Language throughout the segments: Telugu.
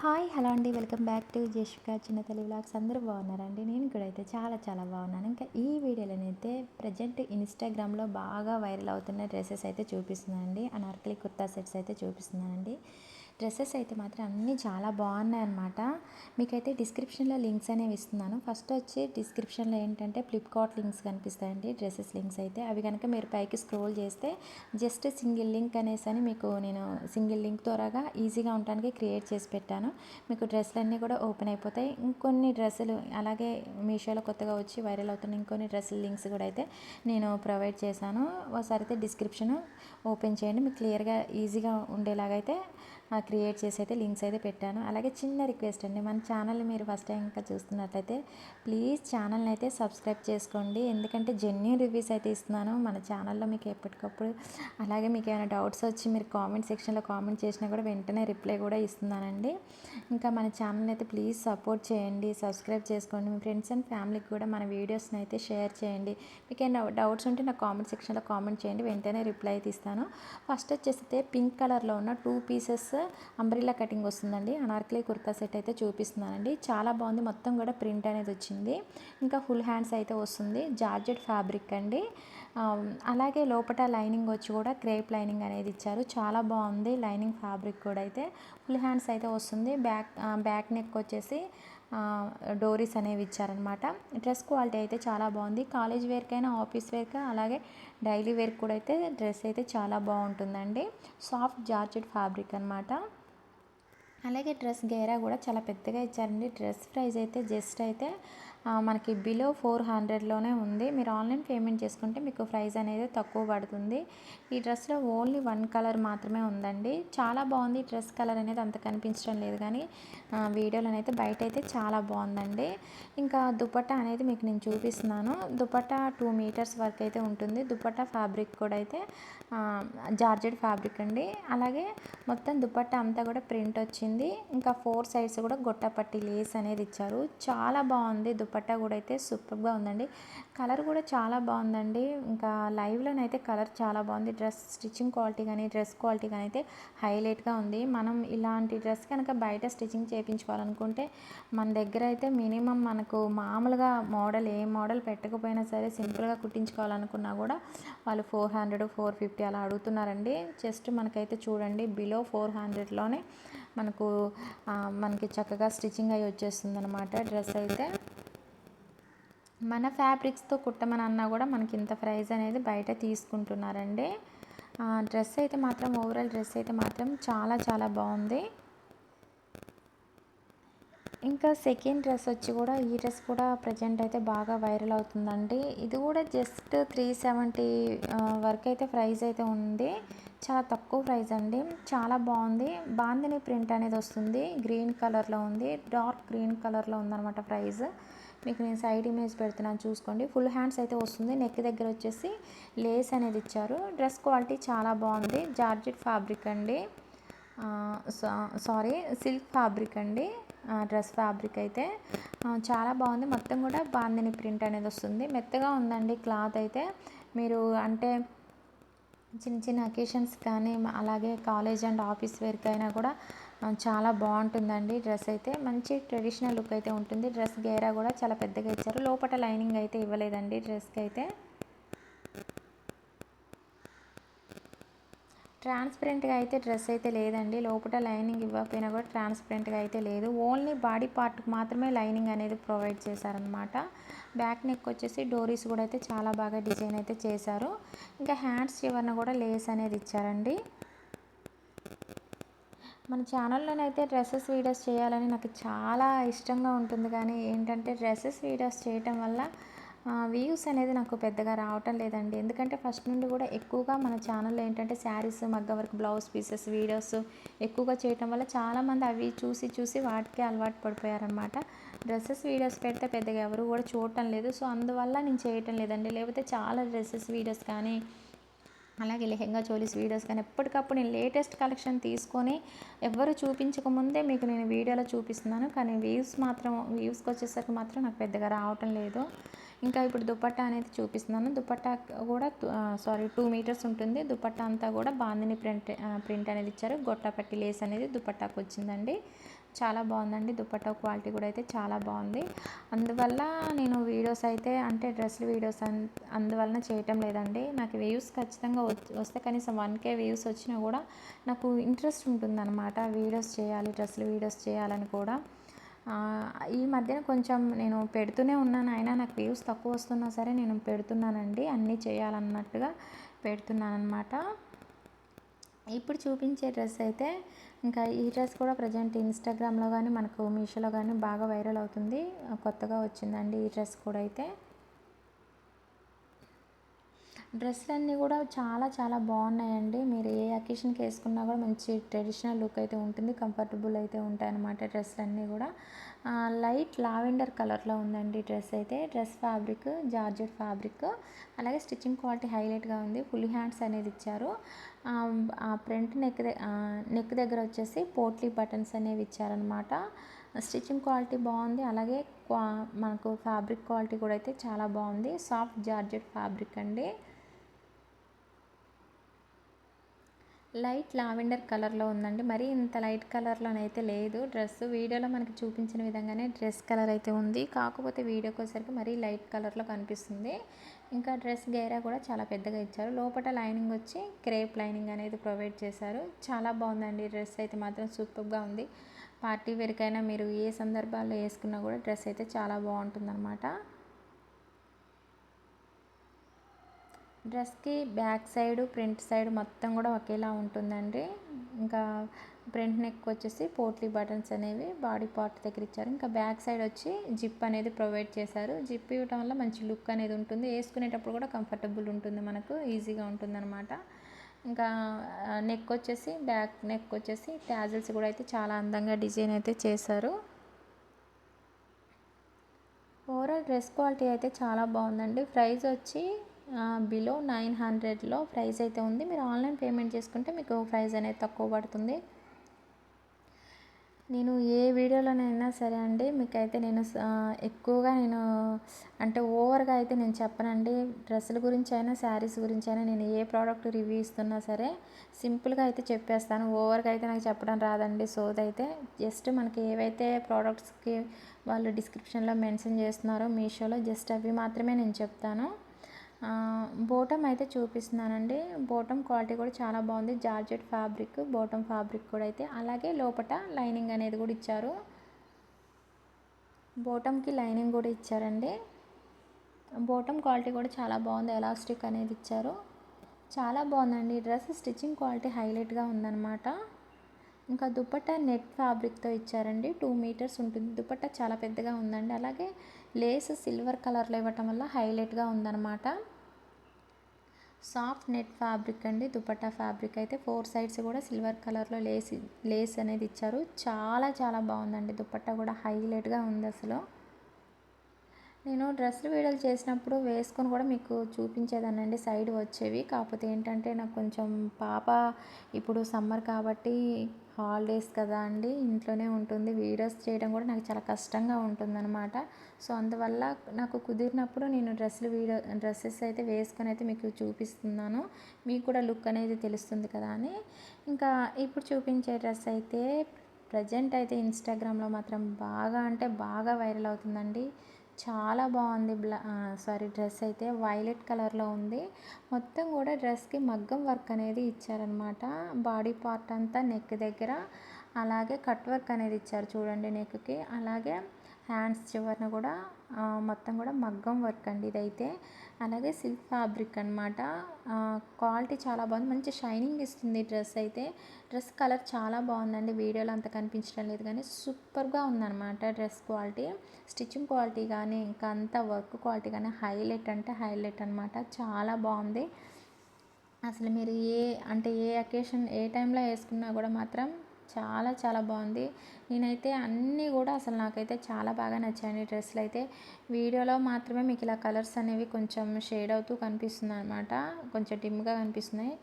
హాయ్ హలో అండి, వెల్కమ్ బ్యాక్ టు జేషికా చిన్న తెలుగు వ్లాగ్స్. అందరూ బాగున్నారండి? నేను కూడా అయితే చాలా చాలా బాగున్నాను. ఇంకా ఈ వీడియోలోనైతే ప్రజెంట్ ఇన్స్టాగ్రామ్లో బాగా వైరల్ అవుతున్న డ్రెస్సెస్ అయితే చూపిస్తున్నానండి. అనార్కలి కుర్తా సెట్స్ అయితే చూపిస్తున్నానండి. డ్రెస్సెస్ అయితే మాత్రం అన్నీ చాలా బాగున్నాయి అన్నమాట. మీకైతే డిస్క్రిప్షన్లో లింక్స్ అనేవి ఇస్తున్నాను. ఫస్ట్ వచ్చి డిస్క్రిప్షన్లో ఏంటంటే ఫ్లిప్కార్ట్ లింక్స్ కనిపిస్తాయండి, డ్రెస్సెస్ లింక్స్ అయితే. అవి కనుక మీరు పైకి స్క్రోల్ చేస్తే జస్ట్ సింగిల్ లింక్ అనేసి మీకు నేను సింగిల్ లింక్ ద్వారాగా ఈజీగా ఉండడానికి క్రియేట్ చేసి పెట్టాను. మీకు డ్రెస్సులన్నీ కూడా ఓపెన్ అయిపోతాయి. ఇంకొన్ని డ్రెస్సులు అలాగే మీషోలో కొత్తగా వచ్చి వైరల్ అవుతున్న ఇంకొన్ని డ్రెస్సుల లింక్స్ కూడా అయితే నేను ప్రొవైడ్ చేశాను. ఒకసారి అయితే డిస్క్రిప్షన్ ఓపెన్ చేయండి, మీకు క్లియర్గా ఈజీగా ఉండేలాగా అయితే క్రియేట్ చేసి అయితే లింక్స్ అయితే పెట్టాను. అలాగే చిన్న రిక్వెస్ట్ అండి, మన ఛానల్ని మీరు ఫస్ట్ టైం ఇంకా చూస్తున్నట్లయితే ప్లీజ్ ఛానల్ని అయితే సబ్స్క్రైబ్ చేసుకోండి. ఎందుకంటే జెన్యూన్ రివ్యూస్ అయితే ఇస్తున్నాను మన ఛానల్లో మీకు ఎప్పటికప్పుడు. అలాగే మీకు ఏమైనా డౌట్స్ వచ్చి మీరు కామెంట్ సెక్షన్లో కామెంట్ చేసినా కూడా వెంటనే రిప్లై కూడా ఇస్తున్నానండి. ఇంకా మన ఛానల్ని అయితే ప్లీజ్ సపోర్ట్ చేయండి, సబ్స్క్రైబ్ చేసుకోండి. మీ ఫ్రెండ్స్ అండ్ ఫ్యామిలీకి కూడా మన వీడియోస్ని అయితే షేర్ చేయండి. మీకు ఏమైనా డౌట్స్ ఉంటే నా కామెంట్ సెక్షన్లో కామెంట్ చేయండి, వెంటనే రిప్లై అయితే ఇస్తాను. ఫస్ట్ వచ్చేస్తే పింక్ కలర్లో ఉన్న 2 పీసెస్ అంబ్రిల్లా కటింగ్ వస్తుందండి. అనార్కలి కుర్తా సెట్ అయితే చూపిస్తున్నానండి. చాలా బాగుంది, మొత్తం కూడా ప్రింట్ అనేది వచ్చింది. ఇంకా ఫుల్ హ్యాండ్స్ అయితే వస్తుంది, జార్జెట్ ఫ్యాబ్రిక్ అండి. అలాగే లోపల లైనింగ్ వచ్చి కూడా క్రేప్ లైనింగ్ అనేది ఇచ్చారు, చాలా బాగుంది లైనింగ్ ఫ్యాబ్రిక్ కూడా. అయితే ఫుల్ హ్యాండ్స్ అయితే వస్తుంది. బ్యాక్ నెక్ వచ్చేసి డోరీస్ అనేవి ఇచ్చారనమాట. డ్రెస్ క్వాలిటీ అయితే చాలా బాగుంది. కాలేజ్ వేర్కైనా ఆఫీస్ వేర్కి అలాగే డైలీ వేర్ కూడా అయితే డ్రెస్ అయితే చాలా బాగుంటుందండి. సాఫ్ట్ జార్జెట్ ఫ్యాబ్రిక్ అనమాట. అలాగే డ్రెస్ గేరా కూడా చాలా పెద్దగా ఇచ్చారండి. డ్రెస్ ప్రైస్ అయితే జస్ట్ అయితే మనకి బిలో 400లోనే ఉంది. మీరు ఆన్లైన్ పేమెంట్ చేసుకుంటే మీకు ప్రైస్ అనేది తక్కువ పడుతుంది. ఈ డ్రెస్లో ఓన్లీ 1 కలర్ మాత్రమే ఉందండి. చాలా బాగుంది. డ్రెస్ కలర్ అనేది అంత కనిపించడం లేదు, కానీ వీడియోలోనైతే బయట అయితే చాలా బాగుందండి. ఇంకా దుపట్టా అనేది మీకు నేను చూపిస్తున్నాను. దుపట్టా 2 మీటర్స్ వరకు అయితే ఉంటుంది. దుపట్టా ఫ్యాబ్రిక్ కూడా అయితే జార్జెట్ ఫ్యాబ్రిక్ అండి. అలాగే మొత్తం దుపట్టా అంతా కూడా ప్రింట్ వచ్చింది. ఇంకా 4 సైడ్స్ కూడా గొట్టపట్టి లేస్ అనేది ఇచ్చారు. చాలా బాగుంది దుపట్టా కూడా అయితే సూపర్గా ఉందండి. కలర్ కూడా చాలా బాగుందండి. ఇంకా లైవ్లోనైతే కలర్ చాలా బాగుంది. డ్రెస్ స్టిచ్చింగ్ క్వాలిటీ కానీ డ్రెస్ క్వాలిటీ కానీ అయితే హైలైట్గా ఉంది. మనం ఇలాంటి డ్రెస్ కనుక బయట స్టిచ్చింగ్ చేయించుకోవాలనుకుంటే మన దగ్గర అయితే మినిమం మనకు మామూలుగా మోడల్ ఏ మోడల్ పెట్టకపోయినా సరే సింపుల్గా కుట్టించుకోవాలనుకున్నా కూడా వాళ్ళు 400 450 అలా అడుగుతున్నారండి. జస్ట్ మనకైతే చూడండి బిలో 400లోనే మనకి చక్కగా స్టిచ్చింగ్ అయ్యి వచ్చేస్తుంది అనమాట. డ్రెస్ అయితే మన ఫ్యాబ్రిక్స్తో కుట్టమని అన్నా కూడా మనకి ఇంత ప్రైస్ అనేది బయట తీసుకుంటున్నారండి. డ్రెస్ అయితే మాత్రం ఓవరాల్ డ్రెస్ అయితే మాత్రం చాలా చాలా బాగుంది. ఇంకా సెకండ్ డ్రెస్ వచ్చి కూడా ఈ డ్రెస్ కూడా ప్రజెంట్ అయితే బాగా వైరల్ అవుతుందండి. ఇది కూడా జస్ట్ 370 వరకు అయితే ప్రైస్ అయితే ఉంది. చాలా తక్కువ ప్రైస్ అండి, చాలా బాగుంది. బాందిని ప్రింట్ అనేది వస్తుంది, గ్రీన్ కలర్లో ఉంది, డార్క్ గ్రీన్ కలర్లో ఉందన్నమాట. ప్రైస్ మీకు నేను సైడ్ ఇమేజ్ పెడుతున్నాను చూసుకోండి. ఫుల్ హ్యాండ్స్ అయితే వస్తుంది. నెక్ దగ్గర వచ్చేసి లేస్ అనేది ఇచ్చారు. డ్రెస్ క్వాలిటీ చాలా బాగుంది. జార్జెట్ ఫ్యాబ్రిక్ అండి, సారీ సిల్క్ ఫ్యాబ్రిక్ అండి. డ్రెస్ ఫ్యాబ్రిక్ అయితే చాలా బాగుంది. మొత్తం కూడా బాందిని ప్రింట్ అనేది వస్తుంది. మెత్తగా ఉందండి క్లాత్ అయితే. మీరు అంటే చిన్న చిన్న అకేషన్స్ కానీ అలాగే కాలేజ్ అండ్ ఆఫీస్ వేర్కి అయినా కూడా చాలా బాగుంటుందండి. డ్రెస్ అయితే మంచి ట్రెడిషనల్ లుక్ అయితే ఉంటుంది. డ్రెస్ గేరా కూడా చాలా పెద్దగా ఇచ్చారు. లోపల లైనింగ్ అయితే ఇవ్వలేదండి డ్రెస్కి అయితే. ట్రాన్స్పరెంట్గా అయితే డ్రెస్ అయితే లేదండి. లోపల లైనింగ్ ఇవ్వకపోయినా కూడా ట్రాన్స్పరెంట్గా అయితే లేదు. ఓన్లీ బాడీ పార్ట్కి మాత్రమే లైనింగ్ అనేది ప్రొవైడ్ చేశారనమాట. బ్యాక్ నెక్ వచ్చేసి డోరీస్ కూడా అయితే చాలా బాగా డిజైన్ అయితే చేశారు. ఇంకా హ్యాండ్స్ చివరన కూడా లేస్ అనేది ఇచ్చారండి. మన ఛానల్లోనైతే డ్రెస్సెస్ వీడియోస్ చేయాలని నాకు చాలా ఇష్టంగా ఉంటుంది, కానీ ఏంటంటే డ్రెస్సెస్ వీడియోస్ చేయటం వల్ల వ్యూస్ అనేది నాకు పెద్దగా రావటం లేదండి. ఎందుకంటే ఫస్ట్ నుండి కూడా ఎక్కువగా మన ఛానల్లో ఏంటంటే శారీస్, మగ్గ వర్క్, బ్లౌజ్ పీసెస్ వీడియోస్ ఎక్కువగా చేయటం వల్ల చాలామంది అవి చూసి చూసి వాటికే అలవాటు పడిపోయారనమాట. డ్రెస్సెస్ వీడియోస్ పెడితే పెద్దగా ఎవరు కూడా చూడటం లేదు. సో అందువల్ల నేను చేయటం లేదండి. లేకపోతే చాలా డ్రెస్సెస్ వీడియోస్ కానీ అలాగే లెహెంగా చోలీస్ వీడియోస్ కానీ ఎప్పటికప్పుడు నేను లేటెస్ట్ కలెక్షన్ తీసుకొని ఎవ్వరు చూపించకముందే మీకు నేను వీడియోలో చూపిస్తున్నాను. కానీ వ్యూస్కి వచ్చేసరికి మాత్రం నాకు పెద్దగా రావటం లేదు. ఇంకా ఇప్పుడు దుపట్టా అనేది చూపిస్తున్నాను. దుపట్టా కూడా 2 మీటర్స్ ఉంటుంది. దుపట్టా అంతా కూడా బాందిని ప్రింట్ అనేది ఇచ్చారు. గొట్టపట్టి లేస్ అనేది దుపట్టాకు వచ్చిందండి. చాలా బాగుందండి. దుపట్టా క్వాలిటీ కూడా అయితే చాలా బాగుంది. అందువల్ల నేను వీడియోస్ అయితే అంటే డ్రెస్సులు వీడియోస్ అందువలన చేయటం లేదండి. నాకు వ్యూస్ ఖచ్చితంగా వస్తే కనీసం 1K వ్యూస్ వచ్చినా కూడా నాకు ఇంట్రెస్ట్ ఉంటుందన్నమాట. వీడియోస్ చేయాలి, డ్రెస్సులు వీడియోస్ చేయాలని కూడా. ఈ మధ్యన కొంచెం నేను పెడుతూనే ఉన్నాను. అయినా నాకు వ్యూస్ తక్కువ వస్తున్నా సరే నేను పెడుతున్నానండి. అన్నీ చేయాలన్నట్టుగా పెడుతున్నానమాట. ఇప్పుడు చూపించే డ్రెస్ అయితే ఇంకా ఈ డ్రెస్ కూడా ప్రజెంట్ ఇన్స్టాగ్రామ్లో కానీ మనకు మీషోలో కానీ బాగా వైరల్ అవుతుంది. కొత్తగా వచ్చిందండి ఈ డ్రెస్ కూడా అయితే. డ్రెస్సులన్నీ కూడా చాలా చాలా బాగున్నాయండి. మీరు ఏ అకేషన్కి వేసుకున్నా కూడా మంచి ట్రెడిషనల్ లుక్ అయితే ఉంటుంది, కంఫర్టబుల్ అయితే ఉంటాయి అన్నమాట డ్రెస్సులన్నీ కూడా. లైట్ లావెండర్ కలర్లో ఉందండి డ్రెస్ అయితే. డ్రెస్ ఫ్యాబ్రిక్ జార్జెట్ ఫ్యాబ్రిక్, అలాగే స్టిచ్చింగ్ క్వాలిటీ హైలైట్గా ఉంది. ఫుల్ హ్యాండ్స్ అనేది ఇచ్చారు. ఫ్రంట్ నెక్ దగ్గర వచ్చేసి పోట్లీ బటన్స్ అనేవి ఇచ్చారనమాట. స్టిచ్చింగ్ క్వాలిటీ బాగుంది. అలాగే మనకు ఫ్యాబ్రిక్ క్వాలిటీ కూడా అయితే చాలా బాగుంది. సాఫ్ట్ జార్జెట్ ఫ్యాబ్రిక్ అండి. లైట్ లావెండర్ కలర్లో ఉందండి. మరి ఇంత లైట్ కలర్లోనైతే లేదు డ్రెస్. వీడియోలో మనకి చూపించిన విధంగానే డ్రెస్ కలర్ అయితే ఉంది. కాకపోతే వీడియోకి వచ్చేసరికి మరీ లైట్ కలర్లో కనిపిస్తుంది. ఇంకా డ్రెస్ గేరా కూడా చాలా పెద్దగా ఇచ్చారు. లోపల లైనింగ్ వచ్చి క్రేప్ లైనింగ్ అనేది ప్రొవైడ్ చేశారు. చాలా బాగుందండి డ్రెస్ అయితే మాత్రం సూపర్గా ఉంది. పార్టీ వేర్కైనా మీరు ఏ సందర్భాల్లో వేసుకున్నా కూడా డ్రెస్ అయితే చాలా బాగుంటుందన్నమాట. డ్రెస్కి బ్యాక్ సైడ్ ఫ్రంట్ సైడ్ మొత్తం కూడా ఒకేలా ఉంటుందండి. ఇంకా ఫ్రంట్ నెక్ వచ్చేసి పోట్లీ బటన్స్ అనేవి బాడీ పార్ట్ దగ్గర ఇచ్చారు. ఇంకా బ్యాక్ సైడ్ వచ్చి జిప్ అనేది ప్రొవైడ్ చేశారు. జిప్ ఇవ్వటం వల్ల మంచి లుక్ అనేది ఉంటుంది. వేసుకునేటప్పుడు కూడా కంఫర్టబుల్ ఉంటుంది, మనకు ఈజీగా ఉంటుందన్నమాట. ఇంకా నెక్ వచ్చేసి బ్యాక్ నెక్ వచ్చేసి ట్యాజిల్స్ కూడా అయితే చాలా అందంగా డిజైన్ అయితే చేశారు. ఓవరాల్ డ్రెస్ క్వాలిటీ అయితే చాలా బాగుందండి. ప్రైస్ వచ్చి బిలో 900లో ప్రైస్ అయితే ఉంది. మీరు ఆన్లైన్ పేమెంట్ చేసుకుంటే మీకు ప్రైస్ అనేది తక్కువ పడుతుంది. నేను ఏ వీడియోలోనైనా సరే అండి మీకైతే నేను ఎక్కువగా అంటే ఓవర్గా అయితే నేను చెప్పనండి. డ్రెస్సుల గురించి అయినా శారీస్ గురించి అయినా నేను ఏ ప్రోడక్ట్ రివ్యూ ఇస్తున్నా సరే సింపుల్గా అయితే చెప్పేస్తాను. ఓవర్గా అయితే నాకు చెప్పడం రాదండి. సోదైతే జస్ట్ మనకి ఏవైతే ప్రోడక్ట్స్కి వాళ్ళు డిస్క్రిప్షన్లో మెన్షన్ చేస్తున్నారో మీషోలో జస్ట్ అవి మాత్రమే నేను చెప్తాను. బోటమ్ అయితే చూపిస్తున్నానండి. బోటమ్ క్వాలిటీ కూడా చాలా బాగుంది. జార్జెట్ ఫ్యాబ్రిక్ బోటమ్ ఫ్యాబ్రిక్ కూడా అయితే. అలాగే లోపల లైనింగ్ అనేది కూడా ఇచ్చారు. బోటమ్కి లైనింగ్ కూడా ఇచ్చారండి. బోటమ్ క్వాలిటీ కూడా చాలా బాగుంది. ఎలాస్టిక్ అనేది ఇచ్చారు. చాలా బాగుందండి. డ్రెస్ స్టిచ్చింగ్ క్వాలిటీ హైలైట్గా ఉందన్నమాట. ఇంకా దుపట్టా నెట్ ఫ్యాబ్రిక్తో ఇచ్చారండి. 2 మీటర్స్ ఉంటుంది. దుపట్టా చాలా పెద్దగా ఉందండి. అలాగే లేస్ సిల్వర్ కలర్లో ఇవ్వటం వల్ల హైలైట్గా ఉందన్నమాట. సాఫ్ట్ నెట్ ఫ్యాబ్రిక్ అండి. దుపట్టా ఫ్యాబ్రిక్ అయితే 4 సైడ్స్ కూడా సిల్వర్ కలర్లో లేస్ అనేది ఇచ్చారు. చాలా చాలా బాగుందండి. దుపట్టా కూడా హైలైట్గా ఉంది అసలు. నేను డ్రెస్సులు వీడియోలు చేసినప్పుడు వేసుకొని కూడా మీకు చూపించేదానండి, సైడ్ వచ్చేవి. కాకపోతే ఏంటంటే నాకు కొంచెం పాప ఇప్పుడు సమ్మర్ కాబట్టి హాలిడేస్ కదా అండి, ఇంట్లోనే ఉంటుంది. వీడియోస్ చేయడం కూడా నాకు చాలా కష్టంగా ఉంటుందన్నమాట. సో అందువల్ల నాకు కుదిరినప్పుడు నేను డ్రెస్సెస్ అయితే వేసుకొని అయితే మీకు చూపిస్తున్నాను. మీకు కూడా లుక్ అనేది తెలుస్తుంది కదా అని. ఇంకా ఇప్పుడు చూపించే డ్రెస్ అయితే ప్రజెంట్ అయితే ఇన్స్టాగ్రామ్లో మాత్రం బాగా అంటే బాగా వైరల్ అవుతుందండి. చాలా బాగుంది. డ్రెస్ అయితే వైలెట్ కలర్లో ఉంది. మొత్తం కూడా డ్రెస్కి మగ్గం వర్క్ అనేది ఇచ్చారనమాట. బాడీ పార్ట్ అంతా నెక్ దగ్గర అలాగే కట్ వర్క్ అనేది ఇచ్చారు చూడండి నెక్కి. అలాగే హ్యాండ్స్ చివరన కూడా మొత్తం కూడా మగ్గం వర్క్ అండి ఇదైతే. అలాగే సిల్క్ ఫ్యాబ్రిక్ అనమాట. క్వాలిటీ చాలా బాగుంది. మంచి షైనింగ్ ఇస్తుంది డ్రెస్ అయితే. డ్రెస్ కలర్ చాలా బాగుందండి. వీడియోలో అంత కనిపించడం లేదు కానీ సూపర్గా ఉందన్నమాట డ్రెస్ క్వాలిటీ. స్టిచ్చింగ్ క్వాలిటీ కానీ ఇంకా అంతా వర్క్ క్వాలిటీ కానీ హైలైట్ అంటే హైలైట్ అనమాట. చాలా బాగుంది. అసలు మీరు ఏ అకేషన్ ఏ టైంలో వేసుకున్నా కూడా మాత్రం చాలా చాలా బాగుంది. నేనైతే అన్నీ కూడా అసలు నాకైతే చాలా బాగా నచ్చాయి డ్రెస్సులు అయితే. వీడియోలో మాత్రమే మీకు ఇలా కలర్స్ అనేవి కొంచెం షేడ్ అవుతూ కనిపిస్తుంది అనమాట, కొంచెం డిమ్గా కనిపిస్తున్నాయి.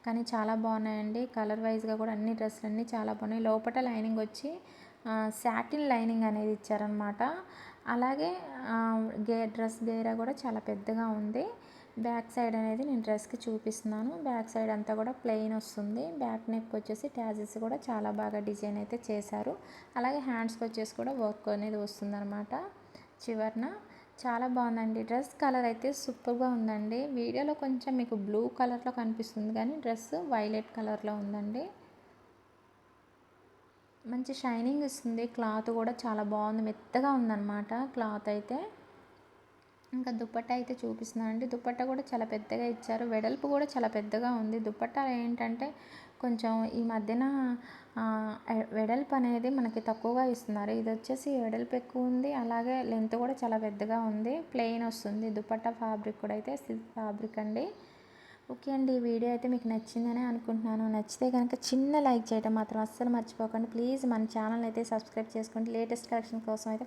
కానీ చాలా బాగున్నాయండి. కలర్ వైజ్గా కూడా అన్ని డ్రెస్సులు అన్నీ చాలా బాగున్నాయి. లోపల లైనింగ్ వచ్చి సాటిన్ లైనింగ్ అనేది ఇచ్చారనమాట. అలాగే డ్రెస్ గేరా కూడా చాలా పెద్దగా ఉంది. బ్యాక్ సైడ్ అనేది నేను డ్రెస్కి చూపిస్తున్నాను. బ్యాక్ సైడ్ అంతా కూడా ప్లెయిన్ వస్తుంది. బ్యాక్ నెక్ వచ్చేసి ట్యాజెస్ కూడా చాలా బాగా డిజైన్ అయితే చేశారు. అలాగే హ్యాండ్స్కి వచ్చేసి కూడా వర్క్ అనేది వస్తుందన్నమాట చివరన. చాలా బాగుందండి. డ్రెస్ కలర్ అయితే సూపర్గా ఉందండి. వీడియోలో కొంచెం మీకు బ్లూ కలర్లో కనిపిస్తుంది కానీ డ్రెస్ వైలెట్ కలర్లో ఉందండి. మంచి షైనింగ్ ఇస్తుంది. క్లాత్ కూడా చాలా బాగుంది, మెత్తగా ఉందన్నమాట క్లాత్ అయితే. ఇంకా దుపట్టా అయితే చూపిస్తున్నాను అండి. దుపట్టా కూడా చాలా పెద్దగా ఇచ్చారు, వెడల్పు కూడా చాలా పెద్దగా ఉంది. దుపట్టా ఏంటంటే కొంచెం ఈ మధ్యన వెడల్పు అనేది మనకి తక్కువగా ఇస్తున్నారు. ఇది వచ్చేసి వెడల్పు ఎక్కువ ఉంది, అలాగే లెంత్ కూడా చాలా పెద్దగా ఉంది. ప్లెయిన్ వస్తుంది దుపట్టా. ఫ్యాబ్రిక్ కూడా అయితే సిల్క్ ఫ్యాబ్రిక్ అండి. ఓకే అండి, ఈ వీడియో అయితే మీకు నచ్చిందనే అనుకుంటున్నాను. నచ్చితే కనుక చిన్న లైక్ చేయడం మాత్రం అస్సలు మర్చిపోకండి ప్లీజ్. మన ఛానల్ అయితే సబ్స్క్రైబ్ చేసుకోండి. లేటెస్ట్ కలెక్షన్ కోసం అయితే